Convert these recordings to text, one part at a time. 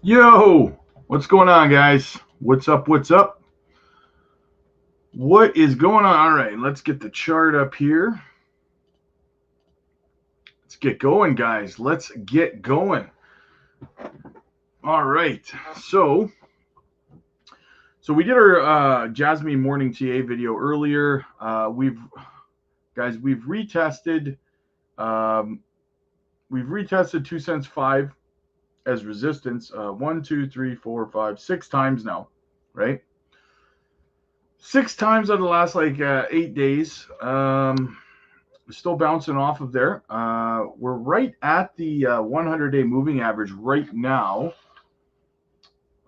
Yo, what's going on, guys? What's up? What's up? What is going on? All right, let's get the chart up here. Let's get going, guys. Let's get going. All right, so we did our JASMY morning TA video earlier. We've retested 2 cents 5 as resistance 1, 2, 3, 4, 5, 6 times now, right? 6 times out of the last 8 days. Still bouncing off of there. We're right at the 100-day moving average right now.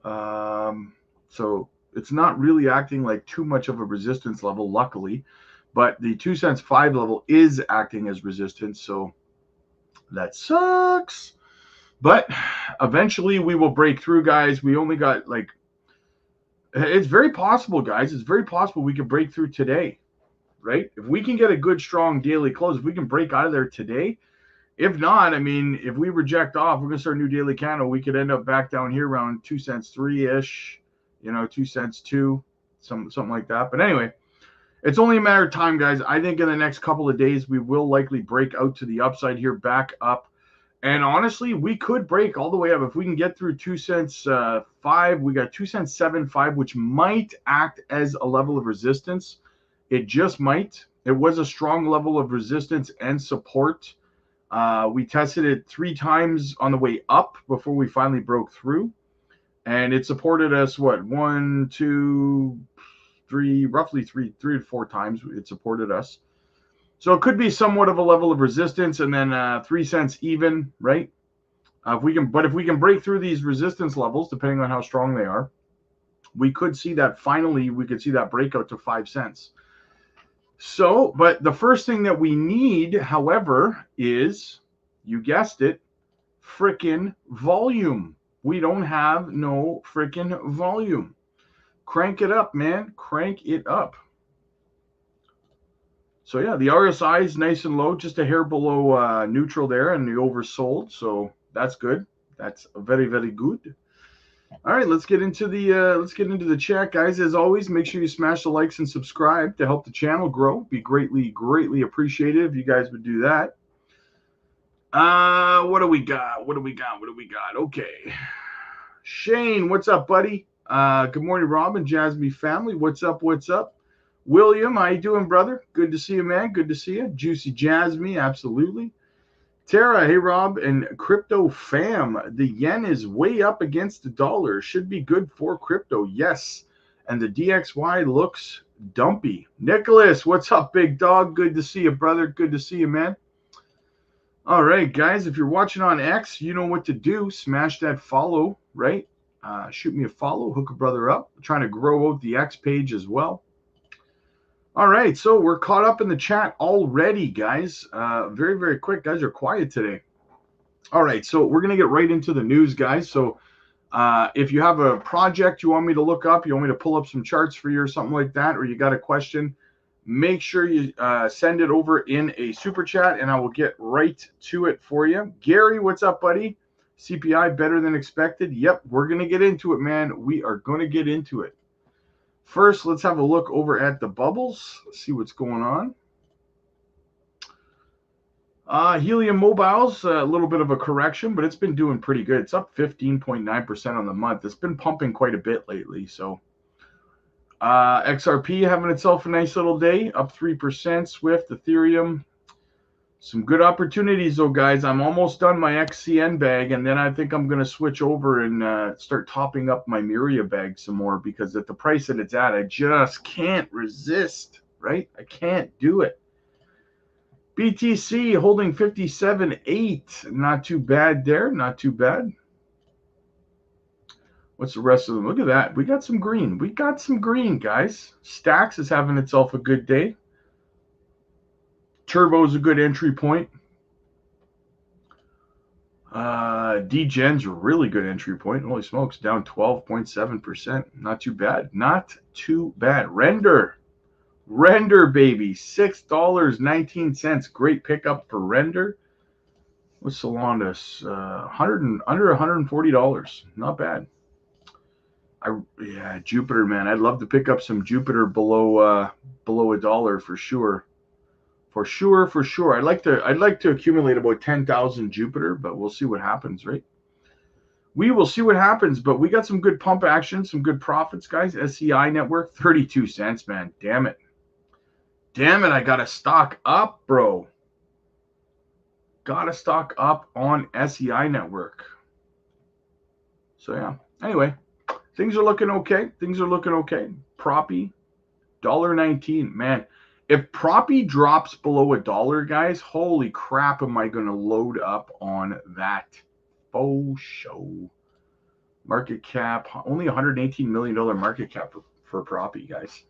So it's not really acting like too much of a resistance level, luckily. But the 2 cents 5 level is acting as resistance, so that sucks. But eventually we will break through, guys. We only got it's very possible, guys. It's very possible we could break through today, right? If we can get a good, strong daily close, if we can break out of there today. If not, I mean, if we reject off, we're going to start a new daily candle. We could end up back down here around 2 cents 3-ish, 2 cents 2, something like that. But anyway, it's only a matter of time, guys. I think in the next couple of days, we will likely break out to the upside here, back up. And honestly, we could break all the way up. If we can get through 2 cents 5, we got 2 cents 7.5, which might act as a level of resistance. It just might. It was a strong level of resistance and support. We tested it 3 times on the way up before we finally broke through. And it supported us, what, 1, 2, 3, roughly 3 to 4 times it supported us. So it could be somewhat of a level of resistance, and then 3 cents even, right? If we can break through these resistance levels, depending on how strong they are, we could see that finally we could see that breakout to 5 cents. So, but the first thing that we need, however, is, you guessed it, frickin' volume. We don't have no frickin' volume. Crank it up, man. Crank it up. So yeah, the RSI is nice and low, just a hair below neutral there, and the oversold. So that's good. That's very, very good. All right, let's get into the chat, guys. As always, make sure you smash the likes and subscribe to help the channel grow. Be greatly, greatly appreciated if you guys would do that. What do we got? Okay, Shane, what's up, buddy? Good morning, Rob and JASMY family. What's up? William, how you doing, brother? Good to see you, man. Good to see you. Juicy JASMY, absolutely. Tara, hey, Rob, and Crypto Fam. The yen is way up against the dollar. Should be good for crypto. Yes. And the DXY looks dumpy. Nicholas, what's up, big dog? Good to see you, brother. Good to see you, man. All right, guys, if you're watching on X, you know what to do. Smash that follow, right? Shoot me a follow, hook a brother up. I'm trying to grow out the X page as well. All right, so we're caught up in the chat already, guys. Very, very quick. Guys are quiet today. All right, so we're going to get right into the news, guys. So if you have a project you want me to look up, you want me to pull up some charts for you or something like that, or you got a question, make sure you send it over in a super chat, and I will get right to it for you. Gary, what's up, buddy? CPI better than expected. Yep, we're going to get into it, man. We are going to get into it. First, let's have a look over at the bubbles. Let's see what's going on. Helium Mobile's a little bit of a correction, but it's been doing pretty good. It's up 15.9% on the month. It's been pumping quite a bit lately. So XRP having itself a nice little day, up 3%. Swift, Ethereum. Some good opportunities, though, guys. I'm almost done my XCN bag, and then I think I'm going to switch over and start topping up my Miria bag some more, because at the price that it's at, I just can't resist, right? I can't do it. BTC holding 57.8. Not too bad there. Not too bad. What's the rest of them? Look at that. We got some green. We got some green, guys. Stacks is having itself a good day. Turbo's a good entry point. DGen's a really good entry point. Holy smokes, down 12.7%. Not too bad. Not too bad. Render, baby. $6.19. Great pickup for Render. What's Solondis? Under $140. Not bad. Yeah, Jupiter, man. I'd love to pick up some Jupiter below $1 for sure. For sure. I'd like to accumulate about 10,000 Jupiter, but we'll see what happens, right? We will see what happens, but we got some good pump action, some good profits, guys. SCI network, 32 cents, man. Damn it. I gotta stock up, bro. Gotta stock up on SEI network. So yeah. Anyway, things are looking okay. Proppy, $1.19. Man, if Proppy drops below $1, guys, holy crap, am I gonna load up on that? Faux show. Market cap, only $118 million market cap for Proppy, guys.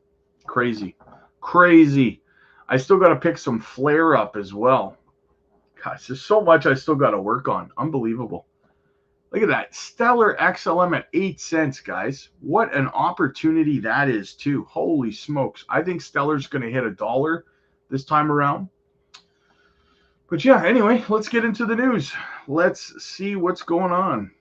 Crazy. I still got to pick some flare up as well. Gosh, there's so much I still got to work on. Unbelievable. Look at that. Stellar XLM at 8 cents, guys. What an opportunity that is, too. Holy smokes. I think Stellar's going to hit $1 this time around. But yeah, anyway, let's get into the news. Let's see what's going on.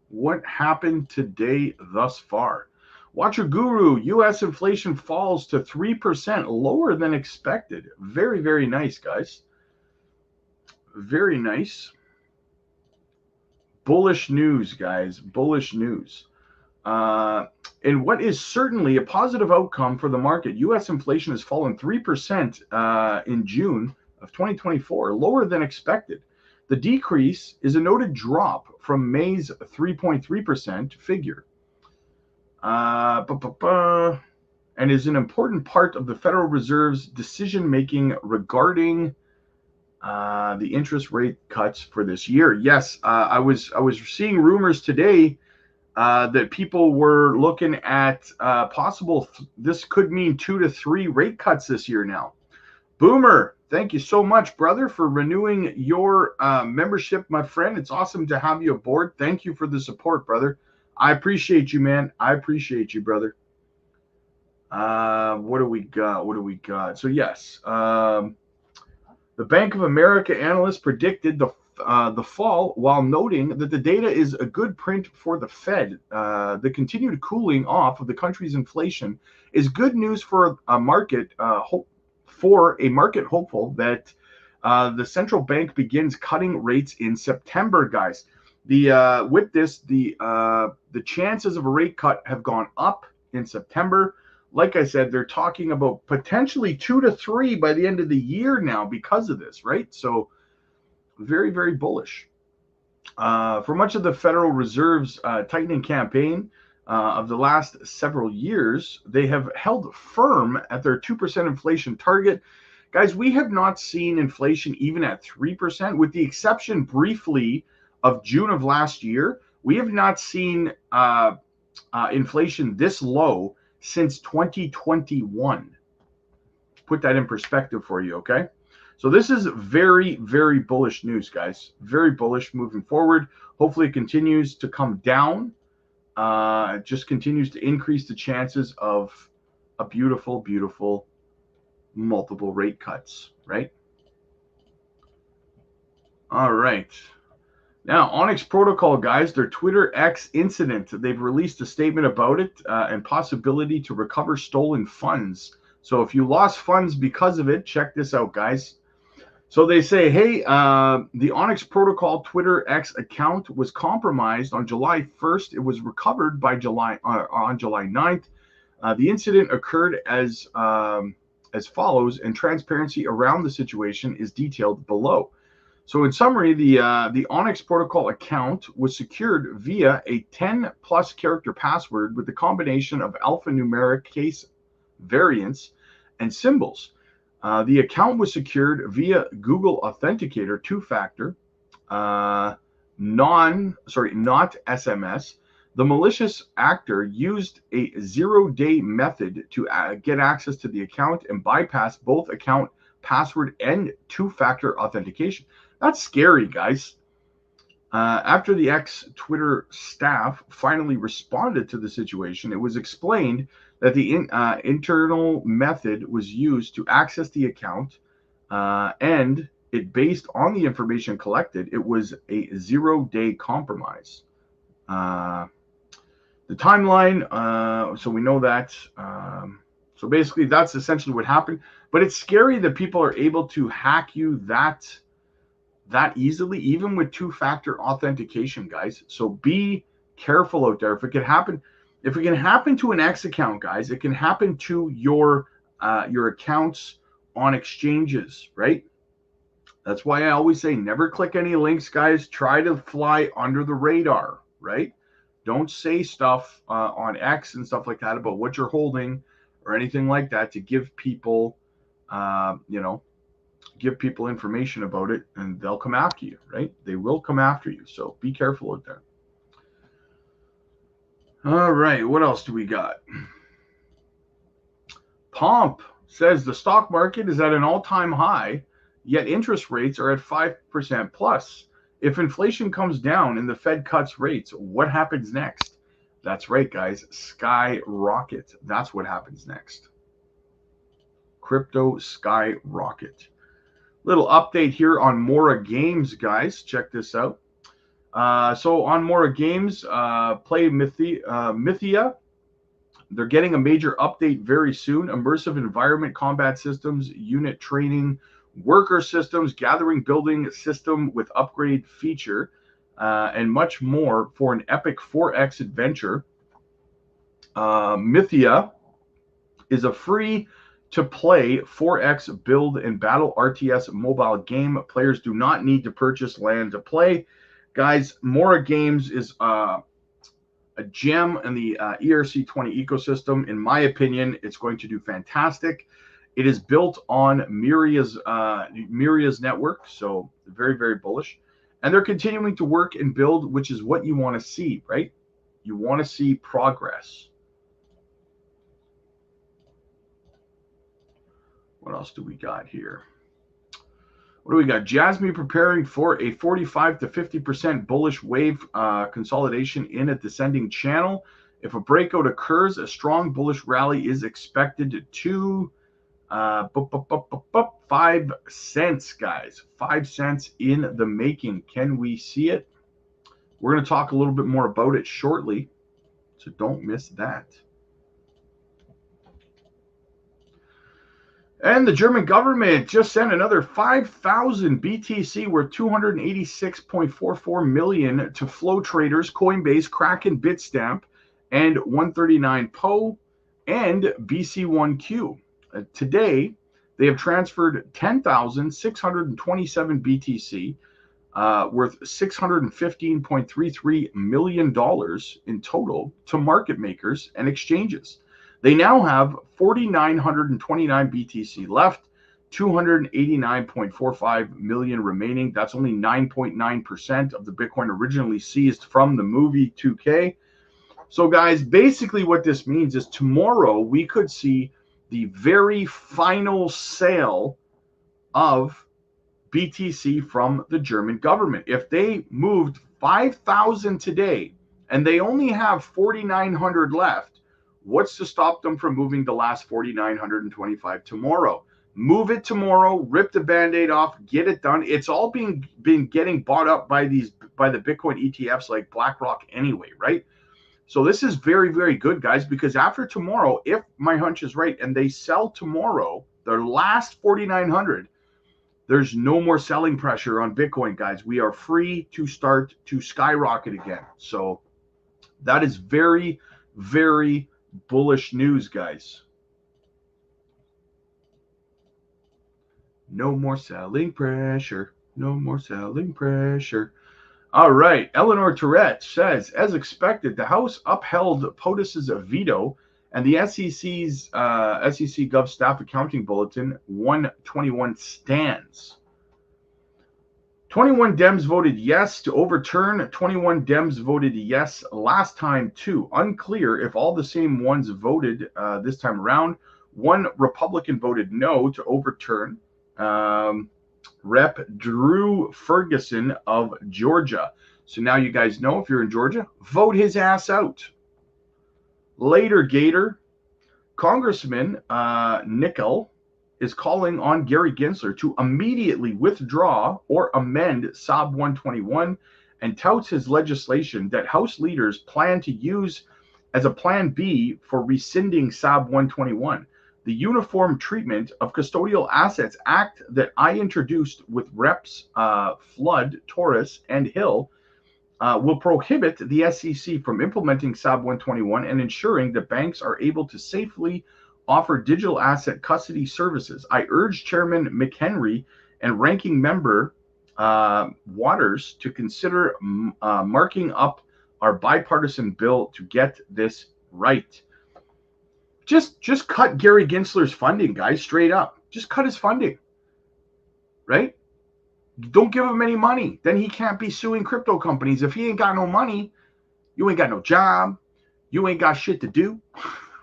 What happened today thus far? Watcher Guru, U.S. inflation falls to 3%, lower than expected. Very, very nice, guys. Very nice. Bullish news, guys. Bullish news. And what is certainly a positive outcome for the market, U.S. inflation has fallen 3% in June of 2024, lower than expected. The decrease is a noted drop from May's 3.3% figure. And is an important part of the Federal Reserve's decision-making regarding the interest rate cuts for this year. Yes, I was seeing rumors today that people were looking at possible. This could mean 2 to 3 rate cuts this year now. Boomer, thank you so much, brother, for renewing your membership, my friend. It's awesome to have you aboard. Thank you for the support, brother. I appreciate you, man. I appreciate you, brother. What do we got? So yes, the Bank of America analysts predicted the fall, while noting that the data is a good print for the Fed. The continued cooling off of the country's inflation is good news for a market hopeful that the central bank begins cutting rates in September, guys. With this, the chances of a rate cut have gone up in September. Like I said, they're talking about potentially 2 to 3 by the end of the year now because of this, right? So very, very bullish. For much of the Federal Reserve's tightening campaign of the last several years, they have held firm at their 2% inflation target. Guys, we have not seen inflation even at 3%, with the exception briefly of June of last year. We have not seen inflation this low since 2021. Put that in perspective for you, okay? So this is very, very bullish news, guys. Very bullish moving forward. Hopefully it continues to come down. It just continues to increase the chances of a beautiful, beautiful multiple rate cuts, right? All right. Now, Onyx Protocol, guys, their Twitter X incident, they've released a statement about it and possibility to recover stolen funds. So if you lost funds because of it, check this out, guys. So they say, hey, the Onyx Protocol Twitter X account was compromised on July 1st. It was recovered by on July 9th. The incident occurred as follows, and transparency around the situation is detailed below. So in summary, the Onyx Protocol account was secured via a 10+ character password with a combination of alphanumeric case variants and symbols. The account was secured via Google Authenticator 2-factor, not SMS. The malicious actor used a 0-day method to get access to the account and bypass both account password and 2-factor authentication. That's scary, guys. After the X Twitter staff finally responded to the situation, it was explained that the internal method was used to access the account and it based on the information collected, it was a 0-day compromise. The timeline, so we know that. So basically, that's essentially what happened. But it's scary that people are able to hack you that easily, even with two-factor authentication, guys. So be careful out there. If it can happen to an X account, guys, it can happen to your accounts on exchanges, right? That's why I always say never click any links, guys. Try to fly under the radar, right? Don't say stuff on X and stuff like that about what you're holding or anything like that to give people, give people information about it, and they'll come after you, right? They will come after you. So be careful out there. All right, what else do we got? Pomp says the stock market is at an all-time high, yet interest rates are at 5% plus. If inflation comes down and the Fed cuts rates, what happens next? That's right, guys. Skyrocket. That's what happens next. Crypto skyrocket. Little update here on Mora Games, guys. Check this out. So on Mora Games, play Mythia. They're getting a major update very soon. Immersive environment, combat systems, unit training, worker systems, gathering building system with upgrade feature, and much more for an epic 4X adventure. Mythia is a free-to-play 4X build and battle RTS mobile game. Players do not need to purchase land to play. Guys, Mora Games is a gem in the ERC20 ecosystem. In my opinion, it's going to do fantastic. It is built on Myria's network, so very, very bullish. And they're continuing to work and build, which is what you want to see, right? You want to see progress. What else do we got here? What do we got? JASMY preparing for a 45 to 50% bullish wave consolidation in a descending channel. If a breakout occurs, a strong bullish rally is expected to 5 cents, guys. 5 cents in the making. Can we see it? We're going to talk a little bit more about it shortly, so don't miss that. And the German government just sent another 5,000 BTC worth 286.44 million to flow traders, Coinbase, Kraken, Bitstamp, and 139 PO and BC1Q. Today, they have transferred 10,627 BTC worth $615.33 million in total to market makers and exchanges. They now have 4,929 BTC left, 289.45 million remaining. That's only 9.9% of the Bitcoin originally seized from the movie 2K. So guys, basically what this means is tomorrow we could see the very final sale of BTC from the German government. If they moved 5,000 today and they only have 4,900 left, what's to stop them from moving the last 4,925 tomorrow? Move it tomorrow, rip the Band-Aid off, get it done. It's all been getting bought up by the Bitcoin ETFs like BlackRock anyway, right? So this is very, very good, guys, because after tomorrow, if my hunch is right and they sell tomorrow, their last 4,900, there's no more selling pressure on Bitcoin, guys. We are free to start to skyrocket again. So that is very, very bullish news, guys. No more selling pressure. No more selling pressure. All right. Eleanor Tourette says, as expected, the House upheld POTUS's veto and the SEC's SEC Gov Staff Accounting Bulletin 121 stands. 21 Dems voted yes to overturn. 21 Dems voted yes last time too. Unclear if all the same ones voted this time around. One Republican voted no to overturn. Rep. Drew Ferguson of Georgia. So now you guys know, if you're in Georgia, vote his ass out. Later, Gator. Congressman Nickel is calling on Gary Gensler to immediately withdraw or amend SAB 121 and touts his legislation that House leaders plan to use as a plan B for rescinding SAB 121. The Uniform Treatment of Custodial Assets Act that I introduced with Reps Flood, Torres, and Hill will prohibit the SEC from implementing SAB 121 and ensuring that banks are able to safely offer digital asset custody services. I urge Chairman McHenry and Ranking Member Waters to consider marking up our bipartisan bill to get this right. Just cut Gary Gensler's funding, guys, straight up. Just cut his funding, right? Don't give him any money. Then he can't be suing crypto companies. If he ain't got no money, you ain't got no job. You ain't got shit to do,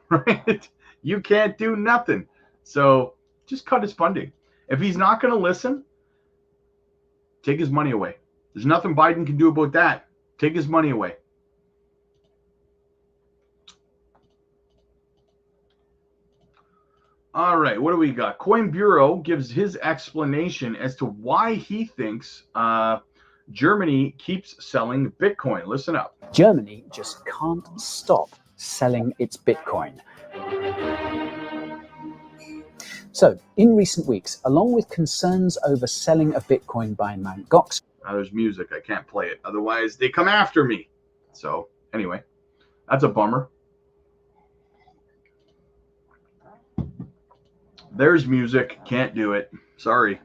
right? You can't do nothing. So just cut his funding. If he's not going to listen, take his money away. There's nothing Biden can do about that. Take his money away. All right, what do we got? Coin Bureau gives his explanation as to why he thinks Germany keeps selling Bitcoin. Listen up. Germany just can't stop selling its Bitcoin. So, in recent weeks, along with concerns over selling of Bitcoin by Mt. Gox. There's music. I can't play it. Otherwise, they come after me. So, anyway, that's a bummer. There's music. Can't do it. Sorry.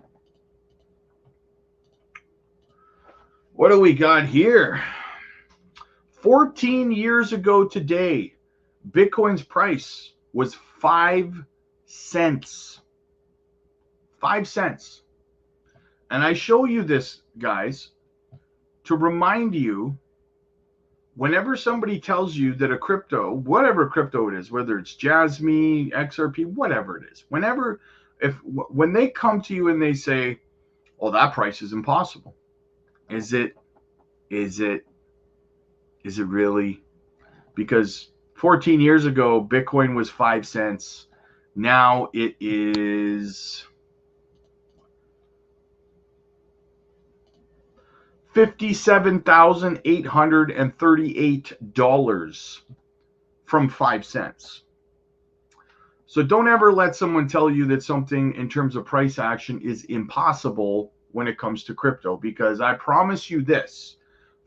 What do we got here? 14 years ago today, Bitcoin's price was 5 cents. 5 cents. And I show you this, guys, to remind you, whenever somebody tells you that a crypto, whatever crypto it is, whether it's JASMY, XRP, whatever it is, when they come to you and they say, "Oh, that price is impossible," is it really? Because 14 years ago, Bitcoin was 5 cents. Now it is $57,838 from 5 cents. So don't ever let someone tell you that something in terms of price action is impossible when it comes to crypto, because I promise you this,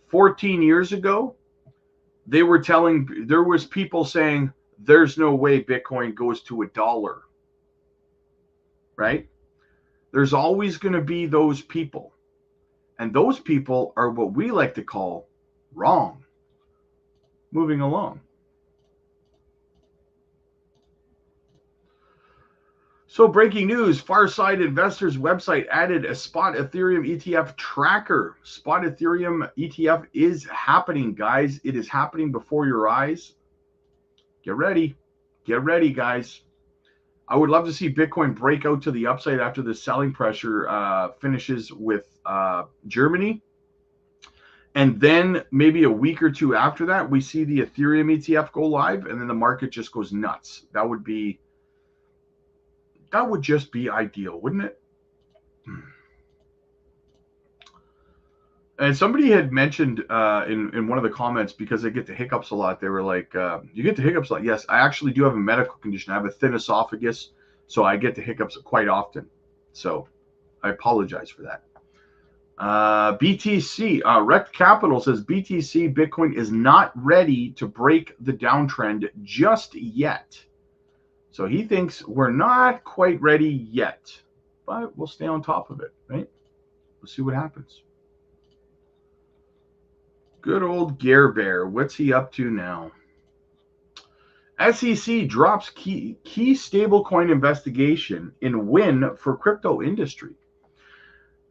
14 years ago, there was people saying there's no way Bitcoin goes to $1, right? There's always going to be those people. And those people are what we like to call wrong. Moving along. So breaking news, Farside Investors website added a spot Ethereum ETF tracker. Spot Ethereum ETF is happening, guys. It is happening before your eyes. Get ready. Get ready, guys. I would love to see Bitcoin break out to the upside after the selling pressure finishes with Germany. And then maybe a week or two after that, we see the Ethereum ETF go live, and then the market just goes nuts. That would just be ideal, wouldn't it? And somebody had mentioned in one of the comments, because I get the hiccups a lot, they were like, you get the hiccups a lot. Yes, I actually do have a medical condition. I have a thin esophagus, so I get the hiccups quite often. So I apologize for that. BTC, Rect Capital says BTC Bitcoin is not ready to break the downtrend just yet. So he thinks we're not quite ready yet, but we'll stay on top of it, right? We'll see what happens. Good old Gare Bear. What's he up to now? SEC drops key stablecoin investigation in win for crypto industry.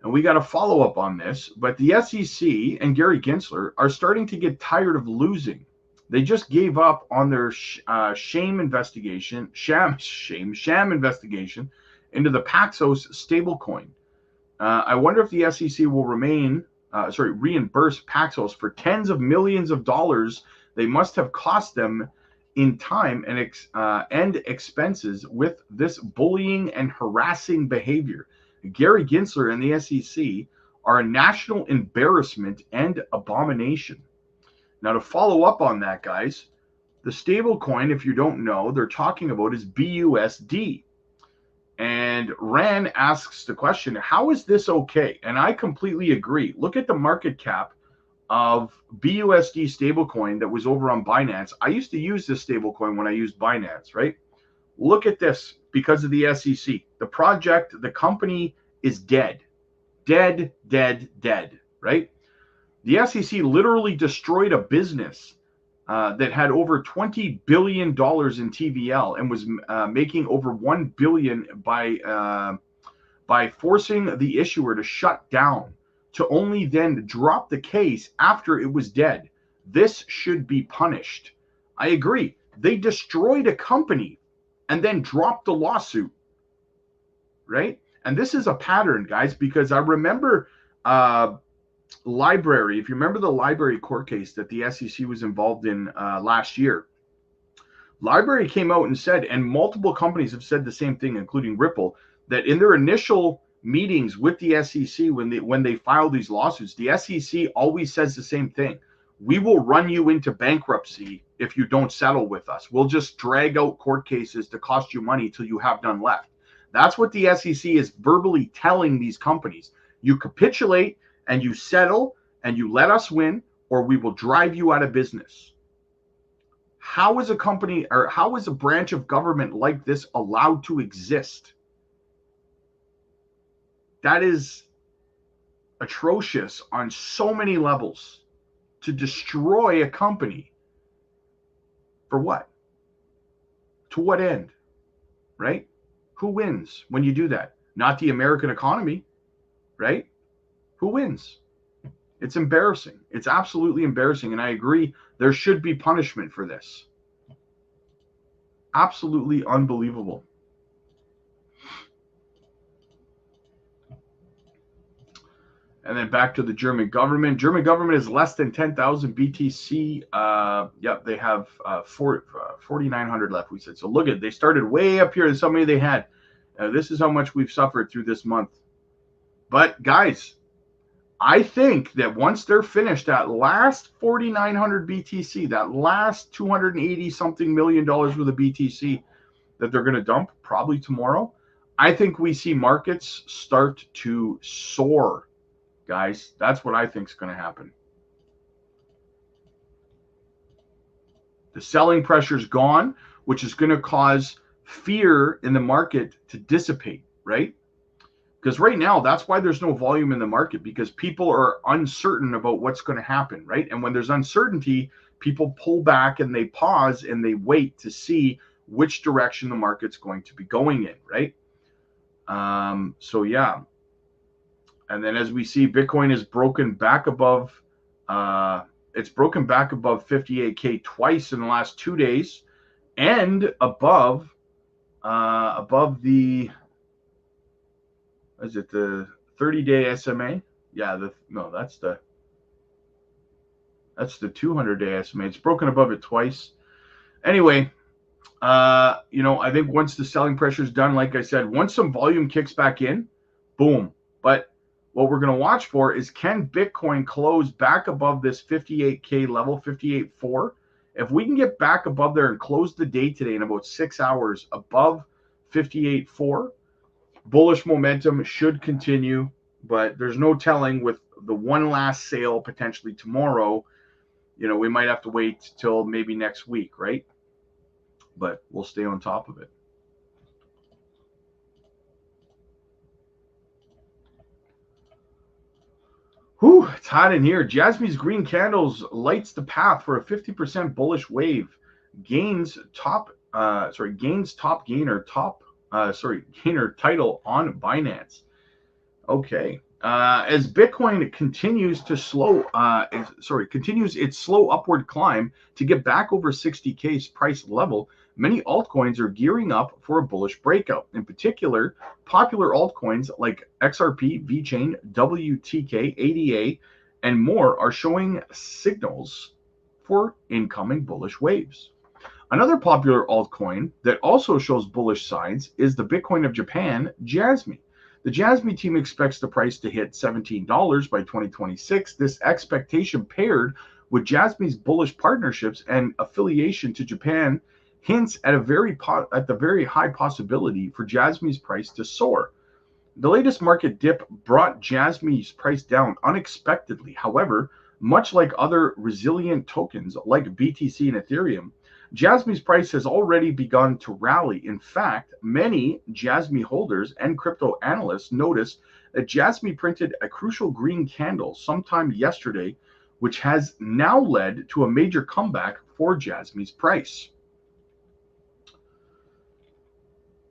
And we got a follow-up on this, but the SEC and Gary Gensler are starting to get tired of losing. They just gave up on their sham investigation into the Paxos stablecoin. I wonder if the SEC will reimburse Paxos for tens of millions of dollars they must have cost them in time and expenses with this bullying and harassing behavior. Gary Gensler and the SEC are a national embarrassment and abomination. Now, to follow up on that, guys, the stablecoin, if you don't know, they're talking about is BUSD. And Ran asks the question, how is this okay? And I completely agree. Look at the market cap of BUSD stablecoin that was over on Binance. I used to use this stablecoin when I used Binance, right? Look at this because of the SEC. The project, the company is dead. Dead, dead, dead, right? The SEC literally destroyed a business that had over $20 billion in TVL and was making over $1 billion by forcing the issuer to shut down, to only then drop the case after it was dead. This should be punished. I agree. They destroyed a company and then dropped the lawsuit, right? And this is a pattern, guys, because I remember Library, if you remember the Library court case that the SEC was involved in last year, Library came out and said, and multiple companies have said the same thing, including Ripple, that in their initial meetings with the SEC, when they file these lawsuits, the SEC always says the same thing. We will run you into bankruptcy if you don't settle with us. We'll just drag out court cases to cost you money till you have none left. That's what the SEC is verbally telling these companies. You capitulate and you settle and you let us win, or we will drive you out of business. How is a company, or how is a branch of government like this allowed to exist? That is atrocious on so many levels. To destroy a company. For what? To what end? Right? Who wins when you do that? Not the American economy, right? Who wins? It's embarrassing. It's absolutely embarrassing. And I agree, there should be punishment for this. Absolutely unbelievable. And then back to the German government. German government is less than 10,000 BTC. Yep, they have 4,900 left, we said. So look at, they started way up here. There's so many they had. This is how much we've suffered through this month. But guys, I think that once they're finished, that last 4,900 BTC, that last 280 something million dollars worth of BTC that they're going to dump probably tomorrow, I think we see markets start to soar. Guys, that's what I think is going to happen. The selling pressure is gone, which is going to cause fear in the market to dissipate, right? Because right now, that's why there's no volume in the market, because people are uncertain about what's going to happen, right? And when there's uncertainty, people pull back and they pause and they wait to see which direction the market's going to be going in, right? So yeah. And then as we see, Bitcoin is broken back above, it's broken back above 58K twice in the last 2 days, and above the, is it the 30-day SMA? Yeah, that's the 200-day SMA. It's broken above it twice. Anyway, I think once the selling pressure is done, like I said, once some volume kicks back in, boom. But what we're going to watch for is, can Bitcoin close back above this 58K level, 58.4? If we can get back above there and close the day today in about 6 hours above 58.4, bullish momentum should continue, but there's no telling with the one last sale potentially tomorrow. We might have to wait till maybe next week, right? But we'll stay on top of it. Whew, it's hot in here. JASMY's green candles lights the path for a 50% bullish wave. Gains top gainer title on Binance. Okay. As Bitcoin continues its slow upward climb to get back over 60K's price level, many altcoins are gearing up for a bullish breakout. In particular, popular altcoins like XRP, VeChain, WTK, ADA, and more are showing signals for incoming bullish waves. Another popular altcoin that also shows bullish signs is the Bitcoin of Japan, JASMY. The JASMY team expects the price to hit $17 by 2026. This expectation, paired with JASMY's bullish partnerships and affiliation to Japan, hints at the very high possibility for JASMY's price to soar. The latest market dip brought JASMY's price down unexpectedly. However, much like other resilient tokens like BTC and Ethereum, JASMY's price has already begun to rally. In fact, many JASMY holders and crypto analysts noticed that JASMY printed a crucial green candle sometime yesterday, which has now led to a major comeback for JASMY's price.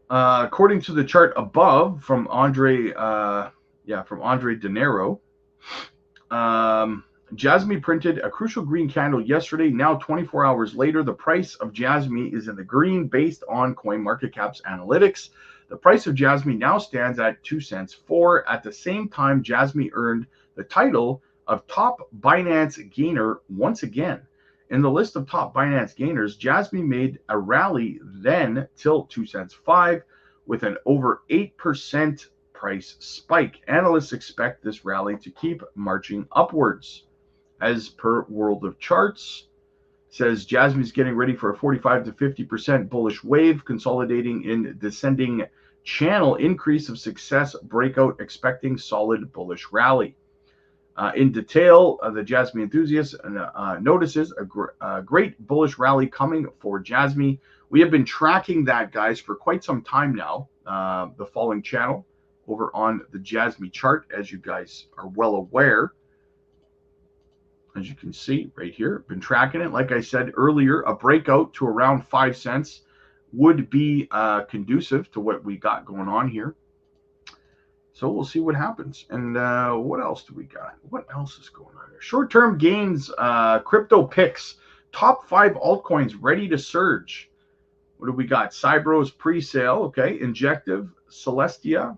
According to the chart above from Andre Dinero, JASMY printed a crucial green candle yesterday. Now, 24 hours later, the price of JASMY is in the green based on CoinMarketCap's analytics. The price of JASMY now stands at 2 cents for. At the same time, JASMY earned the title of top Binance gainer once again. In the list of top Binance gainers, JASMY made a rally then till 2 cents 5 with an over 8% price spike. Analysts expect this rally to keep marching upwards. As per World of Charts, says JASMY is getting ready for a 45 to 50% bullish wave, consolidating in descending channel, increase of success, breakout, expecting solid bullish rally. In detail, the JASMY enthusiast notices a great bullish rally coming for JASMY. We have been tracking that, guys, for quite some time now. The following channel over on the JASMY chart, as you guys are well aware. As you can see right here, been tracking it. Like I said earlier, a breakout to around 5 cents would be conducive to what we got going on here. So we'll see what happens. And what else do we got? What else is going on here? Short-term gains, crypto picks, top 5 altcoins ready to surge. What do we got? Cybro's pre-sale, okay, Injective, Celestia,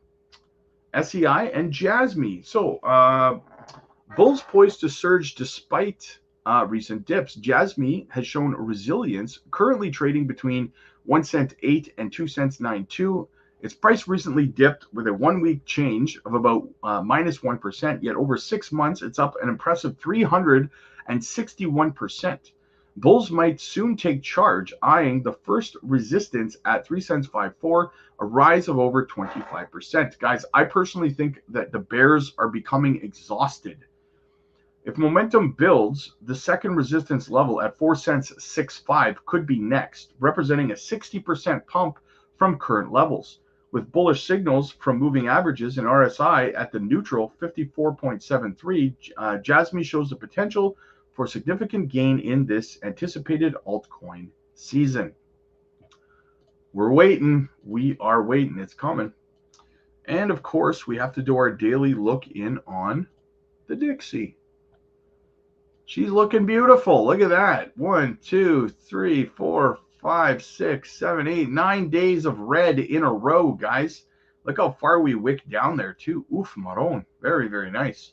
SEI, and JASMY. So bulls poised to surge despite recent dips. JASMY has shown resilience, currently trading between 1 cent 8 and 2 cents 92. Its price recently dipped with a 1-week change of about minus 1%, yet over 6 months, it's up an impressive 361%. Bulls might soon take charge, eyeing the first resistance at 3 cents 54, a rise of over 25%. Guys, I personally think that the bears are becoming exhausted. If momentum builds, the second resistance level at 4 cents 65 could be next, representing a 60% pump from current levels. With bullish signals from moving averages and RSI at the neutral 54.73, JASMY shows the potential for significant gain in this anticipated altcoin season. We're waiting. We are waiting. It's coming. And of course, we have to do our daily look in on the Dixie. She's looking beautiful. Look at that. 1, 2, 3, 4, 5, 6, 7, 8, 9 days of red in a row, guys. Look how far we wicked down there, too. Oof, Maron. Very, very nice.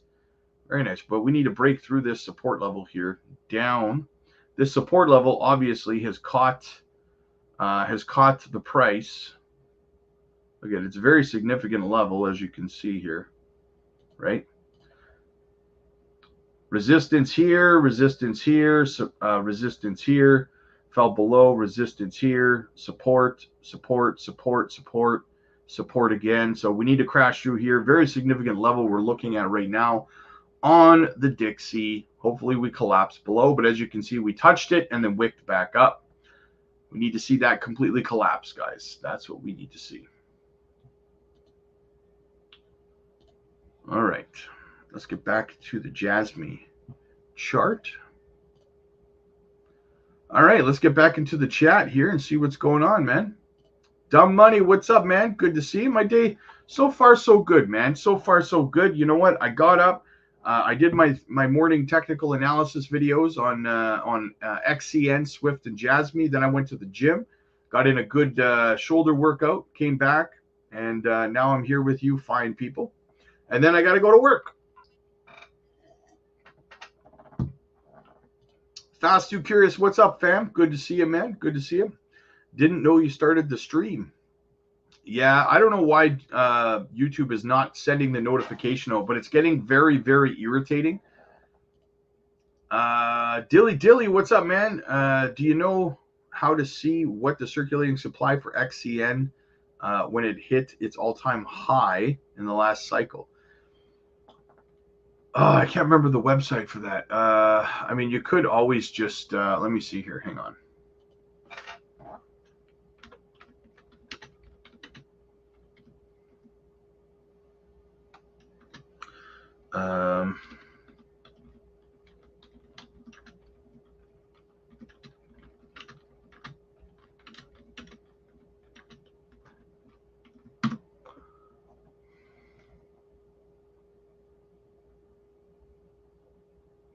Very nice. But we need to break through this support level here. Down. This support level obviously has caught the price. Again, it's a very significant level, as you can see here. Right? Resistance here, resistance here, resistance here. Fell below, resistance here, support, support, support, support, support again. So we need to crash through here. Very significant level we're looking at right now on the Dixie. Hopefully we collapse below, but as you can see, we touched it and then wicked back up. We need to see that completely collapse, guys. That's what we need to see. All right, let's get back to the JASMY chart. All right, let's get back into the chat here and see what's going on, man. Dumb Money, what's up, man? Good to see you. My day, so far, so good, man. So far, so good. You know what? I got up. I did my morning technical analysis videos on XCN, Swift, and JASMY. Then I went to the gym, got in a good shoulder workout, came back, and now I'm here with you fine people. And then I got to go to work. Fast Too Curious, what's up, fam? Good to see you, man. Good to see you. Didn't know you started the stream. Yeah, I don't know why YouTube is not sending the notification out, but it's getting very, very irritating. Dilly, what's up, man? Do you know how to see what the circulating supply for XCN when it hit its all-time high in the last cycle? Oh, I can't remember the website for that. I mean, you could always just, let me see here. Hang on.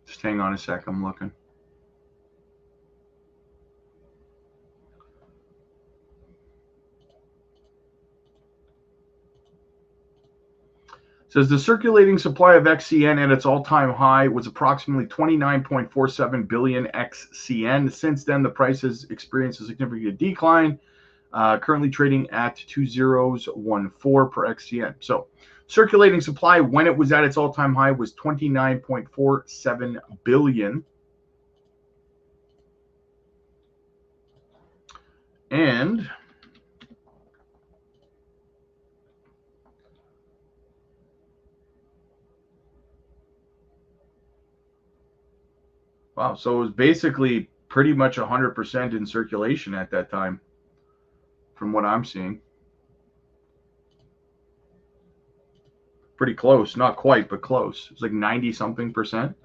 Just hang on a sec. I'm looking. It says the circulating supply of XCN at its all-time high was approximately 29.47 billion XCN. Since then, the price has experienced a significant decline, currently trading at 2014 per XCN. So circulating supply when it was at its all-time high was 29.47 billion. And wow, so it was basically pretty much 100% in circulation at that time, from what I'm seeing. Pretty close, not quite, but close. It's like 90-something percent.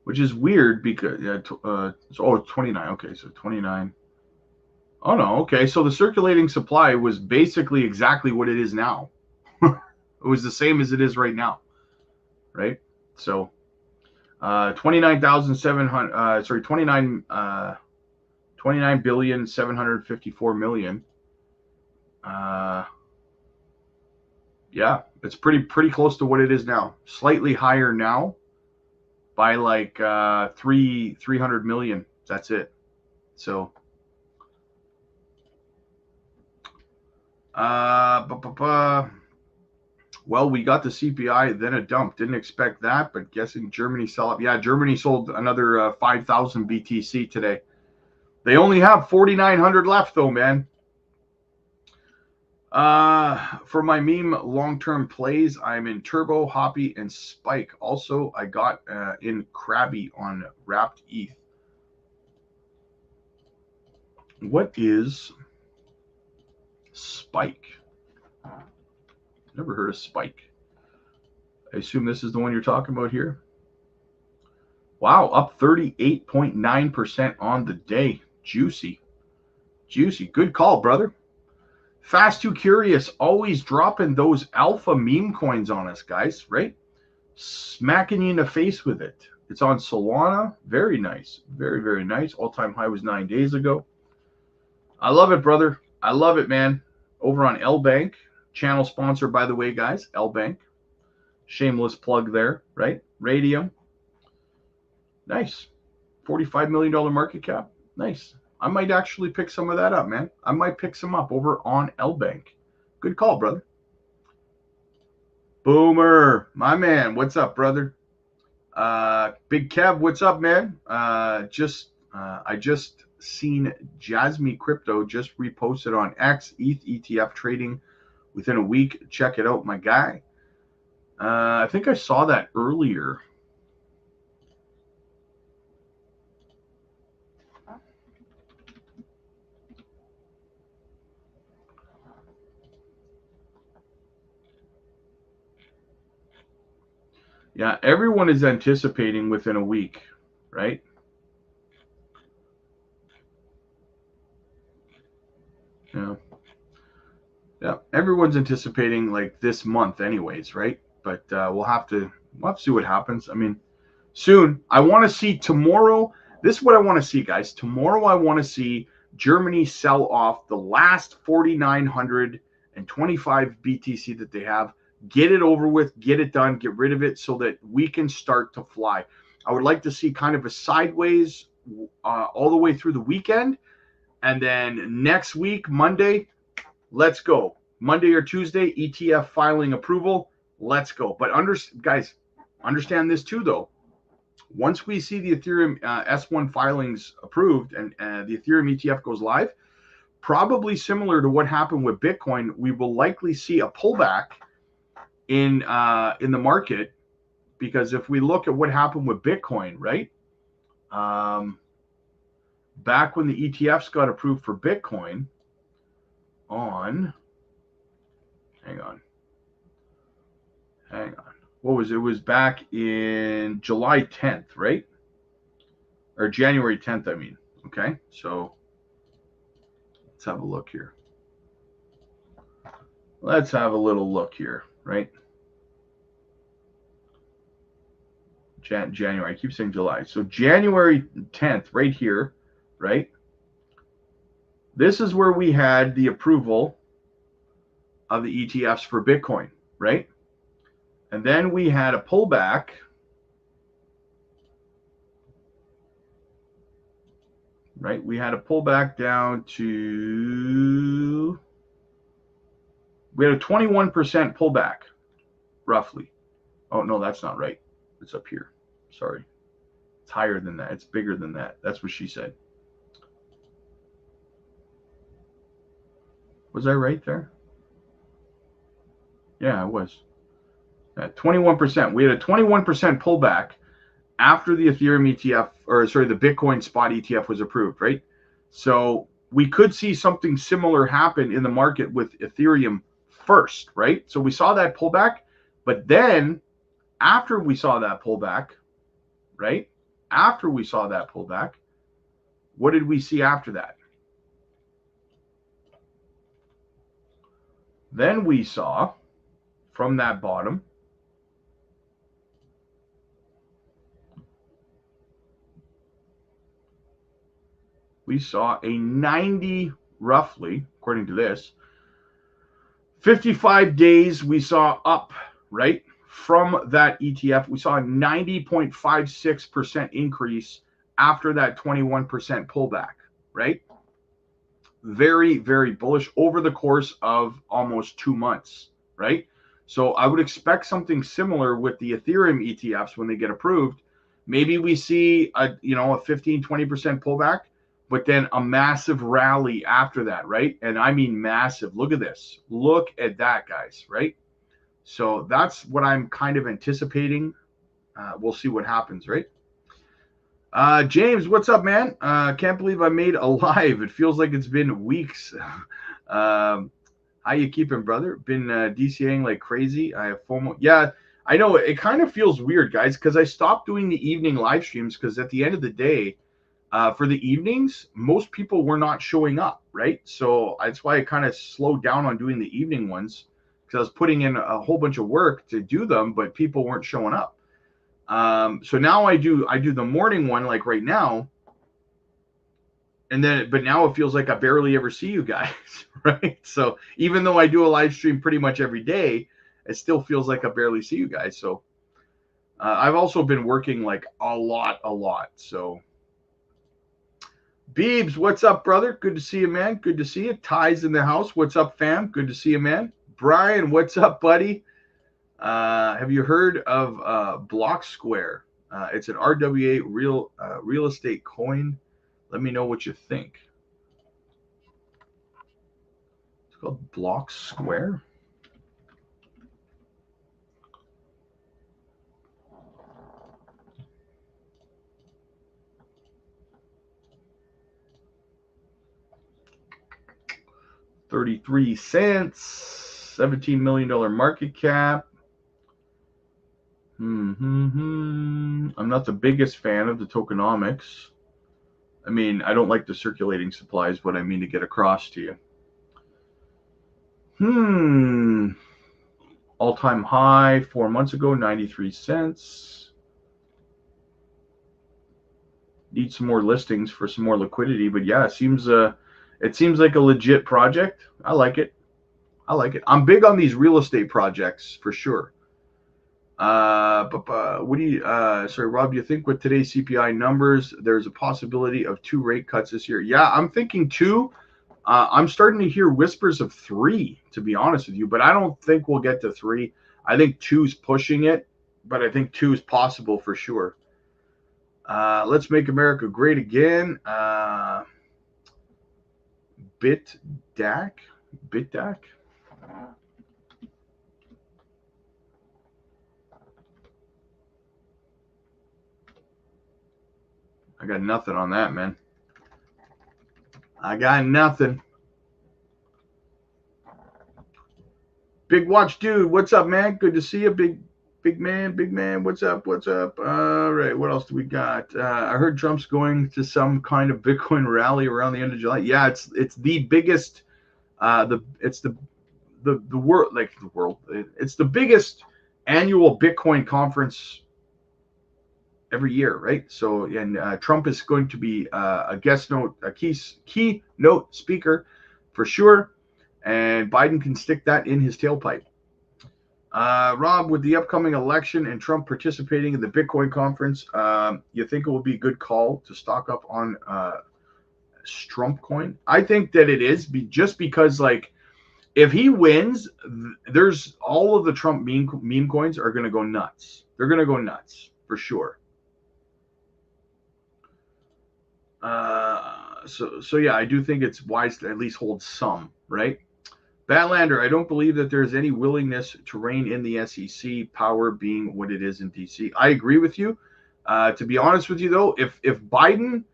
Which is weird because, oh, it's 29. Okay, so 29. Oh, no, okay. So the circulating supply was basically exactly what it is now. It was the same as it is right now, right? So 29,754,000,000. Yeah, it's pretty close to what it is now. Slightly higher now by like 300 million. That's it. So well, we got the CPI, then a dump. Didn't expect that, but guessing Germany sell up. Yeah, Germany sold another 5,000 BTC today. They only have 4,900 left, though, man. For my meme long-term plays, I'm in Turbo, Hoppy, and Spike. Also, I got in Krabby on Wrapped ETH. What is Spike? Never heard of Spike. I assume this is the one you're talking about here. Wow, up 38.9% on the day. Juicy. Good call, brother. Fast Too Curious, always dropping those alpha meme coins on us, guys, right? Smacking you in the face with it. It's on Solana. Very nice. Very, very nice. All-time high was 9 days ago. I love it, brother. I love it, man. Over on L-Bank. Channel sponsor, by the way, guys. L-Bank. Shameless plug there, right? Radium. Nice. $45 million market cap. Nice. I might actually pick some of that up, man. I might pick some up over on L-Bank. Good call, brother. Boomer, my man. What's up, brother? Big Kev, what's up, man? I just seen JASMY Crypto just reposted on X, ETH ETF trading within a week. Check it out, my guy. I think I saw that earlier. Yeah, everyone is anticipating within a week, right? Yeah, everyone's anticipating like this month anyways, right? But we'll have to see what happens. I mean, soon. I want to see tomorrow. This is what I want to see, guys. Tomorrow I want to see Germany sell off the last 4,900 and 25 BTC that they have. Get it over with, get it done, get rid of it so that we can start to fly. I would like to see kind of a sideways all the way through the weekend. And then next week, Monday, let's go. Monday or Tuesday, ETF filing approval. Let's go. But guys, understand this too, though. Once we see the Ethereum S1 filings approved and the Ethereum ETF goes live, probably similar to what happened with Bitcoin, we will likely see a pullback in the market, because if we look at what happened with Bitcoin, right? Back when the ETFs got approved for Bitcoin on, hang on. What was it? It was back in July 10th, right? Or January 10th, I mean. Okay, so let's have a look here. Let's have a little look here, right? January, I keep saying July. So January 10th, right here, right? This is where we had the approval of the ETFs for Bitcoin, right? And then we had a pullback. Right? We had a pullback down to, we had a 21% pullback, roughly. Oh, no, that's not right. It's up here. Sorry. It's higher than that. It's bigger than that. That's what she said. Was I right there? Yeah, I was. 21%. We had a 21% pullback after the Ethereum ETF, or sorry, the Bitcoin spot ETF was approved, right? So we could see something similar happen in the market with Ethereum first, right? So we saw that pullback, but then after we saw that pullback, right? After we saw that pullback, what did we see after that? Then we saw from that bottom, we saw a 90, roughly, according to this, 55 days we saw up, right? From that ETF, we saw a 90.56% increase after that 21% pullback, right? Very, very bullish over the course of almost 2 months, right? So I would expect something similar with the Ethereum ETFs when they get approved. Maybe we see a 15, 20% pullback, but then a massive rally after that, right? And I mean massive. Look at this. Look at that, guys, right? So that's what I'm kind of anticipating. We'll see what happens, right? James, what's up, man? Can't believe I made a live. It feels like it's been weeks. How you keeping, brother? Been DCAing like crazy. I have FOMO. Yeah, I know. It kind of feels weird, guys, because I stopped doing the evening live streams because at the end of the day, for the evenings, most people were not showing up, right? So that's why I kind of slowed down on doing the evening ones, because I was putting in a whole bunch of work to do them, but people weren't showing up. So now I do the morning one, like right now, but now it feels like I barely ever see you guys, right? So even though I do a live stream pretty much every day, it still feels like I barely see you guys. So I've also been working like a lot. So Beebs, what's up, brother? Good to see you, man. Good to see you. Ty's in the house. What's up, fam? Good to see you, man. Brian, what's up, buddy? Have you heard of Block Square? It's an RWA real estate coin. Let me know what you think. It's called Block Square. $0.33, $17 million market cap. I'm not the biggest fan of the tokenomics. I mean, I don't like the circulating supply is what I mean to get across to you. All-time high 4 months ago, 93 cents. Need some more listings for some more liquidity, but yeah, it seems like a legit project. I like it. I like it. I'm big on these real estate projects for sure. What do you, sorry, Rob, do you think with today's CPI numbers, there's a possibility of 2 rate cuts this year? Yeah, I'm thinking 2. I'm starting to hear whispers of 3, to be honest with you, but I don't think we'll get to 3. I think 2's pushing it, but I think 2 is possible for sure. Let's make America great again. BitDAC. I got nothing on that, man. I got nothing. Big Watch Dude, what's up, man? Good to see you, big man. What's up? All right, what else do we got? I heard Trump's going to some kind of Bitcoin rally around the end of July. Yeah, it's the biggest. It's the world, like the world. It's the biggest annual Bitcoin conference every year, right? So, and Trump is going to be a keynote speaker for sure, and Biden can stick that in his tailpipe. Rob, with the upcoming election and Trump participating in the Bitcoin conference, you think it will be a good call to stock up on Strumpcoin? I think that it is, just because, like, if he wins, there's all of the Trump meme coins are going to go nuts. They're going to go nuts for sure. So yeah, I do think it's wise to at least hold some, right? Badlander, I don't believe that there's any willingness to rein in the SEC, power being what it is in DC. I agree with you. To be honest with you, though, if Biden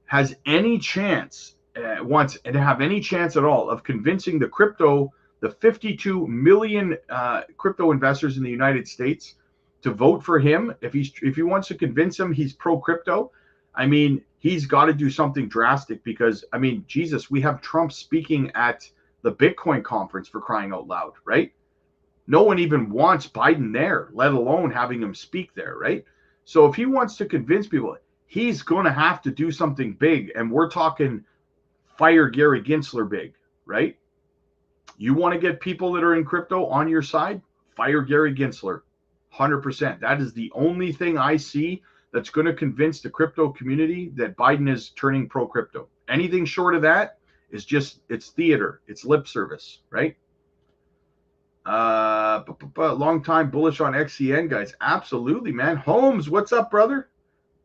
has any chance, wants to have any chance at all of convincing the 52 million crypto investors in the United States to vote for him, if he wants to convince them he's pro-crypto, I mean, he's got to do something drastic, because, I mean, Jesus, we have Trump speaking at the Bitcoin conference, for crying out loud, right? No one even wants Biden there, let alone having him speak there, right? So if he wants to convince people, he's going to have to do something big, and we're talking fire Gary Gensler big, right? You want to get people that are in crypto on your side? Fire Gary Gensler, 100%. That is the only thing I see that's going to convince the crypto community that Biden is turning pro-crypto. Anything short of that is just, it's theater. It's lip service, right? Long time bullish on XCN, guys. Absolutely, man. Holmes, what's up, brother?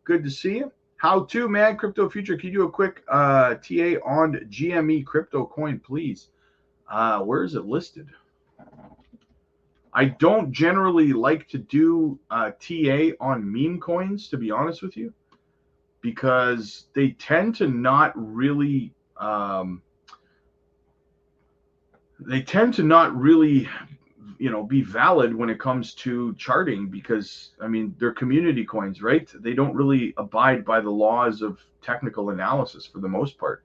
Good to see you. How to, man? Crypto Future, can you do a quick TA on GME crypto coin, please? Where is it listed? I don't generally like to do TA on meme coins, to be honest with you, because they tend to not really be valid when it comes to charting, because, I mean, they're community coins, right? They don't really abide by the laws of technical analysis for the most part,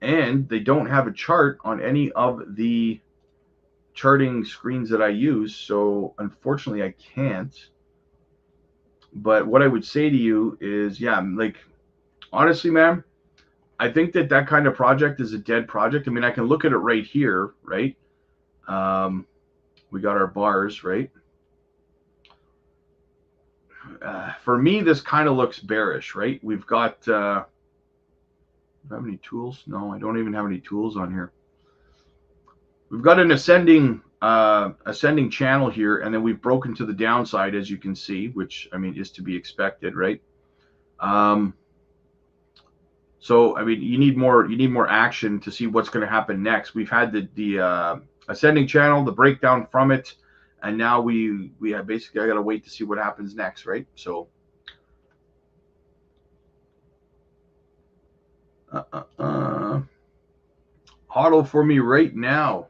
and they don't have a chart on any of the charting screens that I use, so unfortunately I can't. But what I would say to you is, yeah, like, honestly, man, I think that kind of project is a dead project. I mean, I can look at it right here, right? We got our bars, right? For me, this kind of looks bearish, right? We've got, do I have any tools? No, I don't even have any tools on here. We've got an ascending channel here, and then we've broken to the downside, as you can see, which, I mean, is to be expected, right? So, I mean, you need more action to see what's going to happen next. We've had the ascending channel, the breakdown from it, and now we have basically, I got to wait to see what happens next, right? So, HODL for me right now.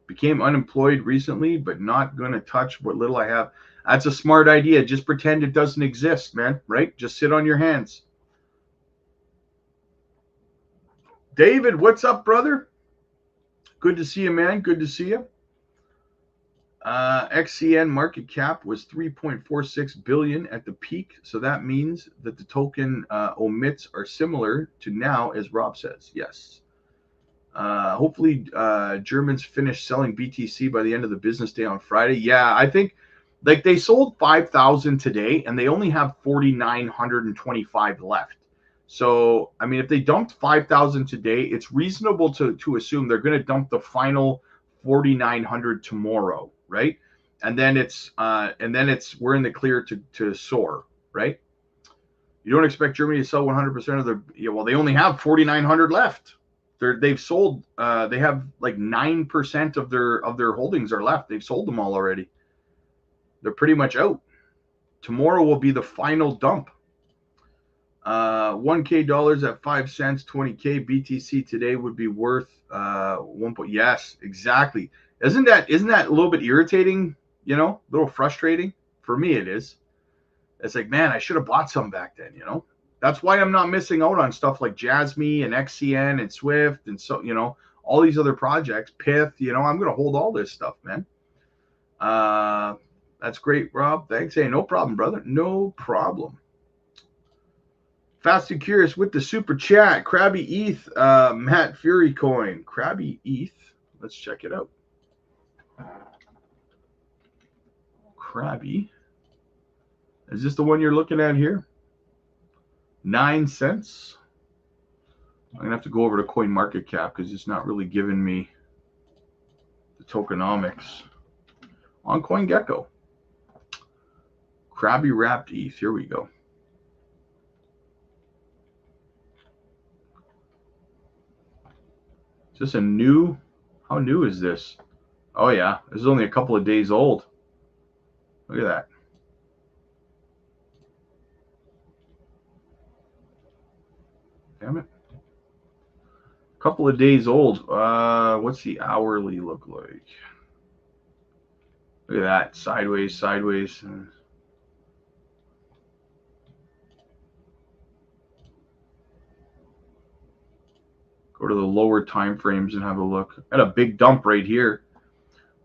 Became unemployed recently, but not going to touch what little I have. That's a smart idea. Just pretend it doesn't exist, man, right? Just sit on your hands. David, what's up, brother? Good to see you, man. Good to see you. XCN market cap was 3.46 billion at the peak, so that means that the token omits are similar to now, as Rob says. Yes. Hopefully Germans finish selling BTC by the end of the business day on Friday. Yeah, I think like they sold 5,000 today and they only have 4,925 left. So, I mean, if they dumped 5,000 today, it's reasonable to assume they're going to dump the final 4,900 tomorrow, right? And then it's we're in the clear to soar, right? You don't expect Germany to sell 100% of their, yeah, well, they only have 4,900 left. They've sold, they have like 9% of their holdings are left. They've sold them all already. They're pretty much out. Tomorrow will be the final dump. 1K dollars at 5 cents, 20K BTC today would be worth 1. Yes, exactly. Isn't that a little bit irritating? You know, a little frustrating. For me, it is. It's like, man, I should have bought some back then. You know, that's why I'm not missing out on stuff like JASMY and XCN and Swift and so, you know, all these other projects. Pith. You know, I'm gonna hold all this stuff, man. That's great, Rob. Thanks. Hey, no problem, brother. No problem. Fast and Curious with the super chat. Krabby ETH, Matt Fury coin. Krabby ETH. Let's check it out. Krabby. Is this the one you're looking at here? 9 cents. I'm going to have to go over to CoinMarketCap because it's not really giving me the tokenomics. On CoinGecko. Krabby wrapped ETH. Here we go. Is this a new? How new is this? Oh, yeah. This is only a couple of days old. Look at that. Damn it. A couple of days old. What's the hourly look like? Look at that. Sideways, sideways. Go to the lower time frames and have a look at a big dump right here.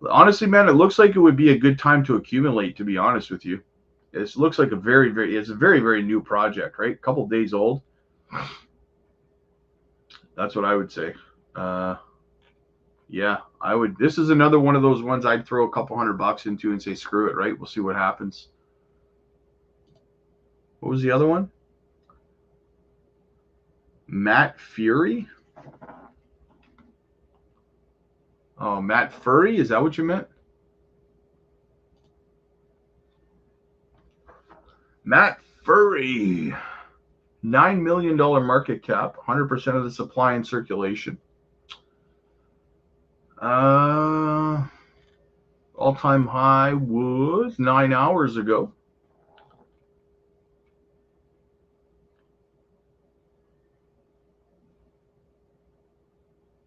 Honestly, man, it looks like it would be a good time to accumulate, to be honest with you. It looks like it's a very, very new project, right? A couple days old. That's what I would say. Yeah, I would. This is another one of those ones I'd throw a couple $100 into and say, screw it, right? We'll see what happens. What was the other one? Matt Fury? Oh, Matt Furry? Is that what you meant? Matt Furry. $9 million market cap, 100% of the supply in circulation. All-time high was 9 hours ago.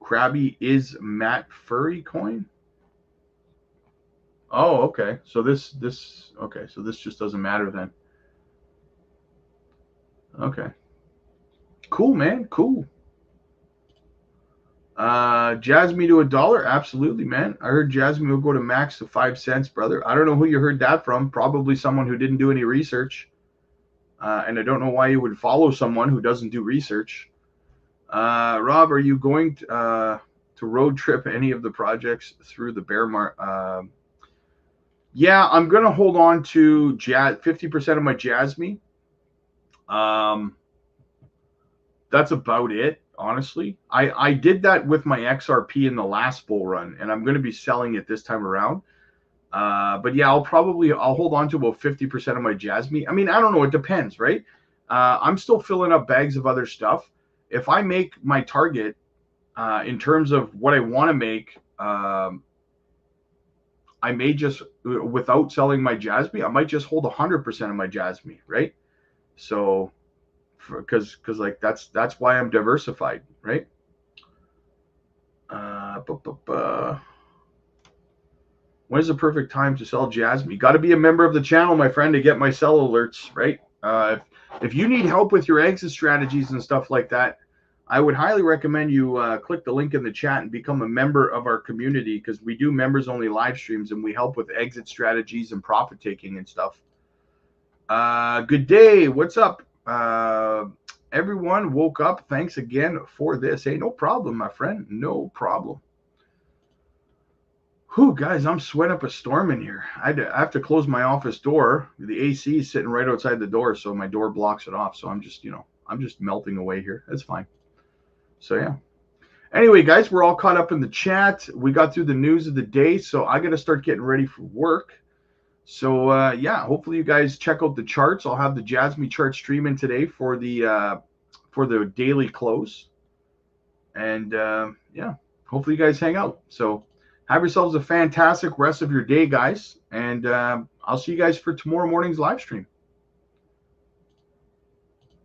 Krabby is Matt Furry coin. Oh, okay. So this okay. So this just doesn't matter then. Okay. Cool, man. Cool. JASMY to $1. Absolutely, man. I heard JASMY will go to max to 5 cents, brother. I don't know who you heard that from. Probably someone who didn't do any research. And I don't know why you would follow someone who doesn't do research. Rob, are you going to road trip any of the projects through the bear market? Yeah, I'm going to hold on to 50% of my JASMY. That's about it, honestly. I did that with my XRP in the last bull run, and I'm going to be selling it this time around. But yeah, I'll hold on to about 50% of my JASMY. I mean, I don't know. It depends, right? I'm still filling up bags of other stuff. If I make my target in terms of what I want to make, I may just, without selling my JASMY, I might just hold 100% of my JASMY, right? So, because like that's why I'm diversified, right? When is the perfect time to sell JASMY? Got to be a member of the channel, my friend, to get my sell alerts, right? If you need help with your exit strategies and stuff like that, I would highly recommend you click the link in the chat and become a member of our community, because we do members only live streams and we help with exit strategies and profit taking and stuff. Good day. What's up? everyone woke up. Thanks again for this. Hey, no problem, my friend. No problem. Whew, guys, I'm sweating up a storm in here. I have to close my office door. The AC is sitting right outside the door, so my door blocks it off. So I'm just, I'm just melting away here. That's fine. So yeah. Anyway, guys, we're all caught up in the chat. We got through the news of the day, so I got to start getting ready for work. So yeah, hopefully you guys check out the charts. I'll have the JASMY chart streaming today for the daily close, and yeah, hopefully you guys hang out. So have yourselves a fantastic rest of your day, guys, and I'll see you guys for tomorrow morning's live stream.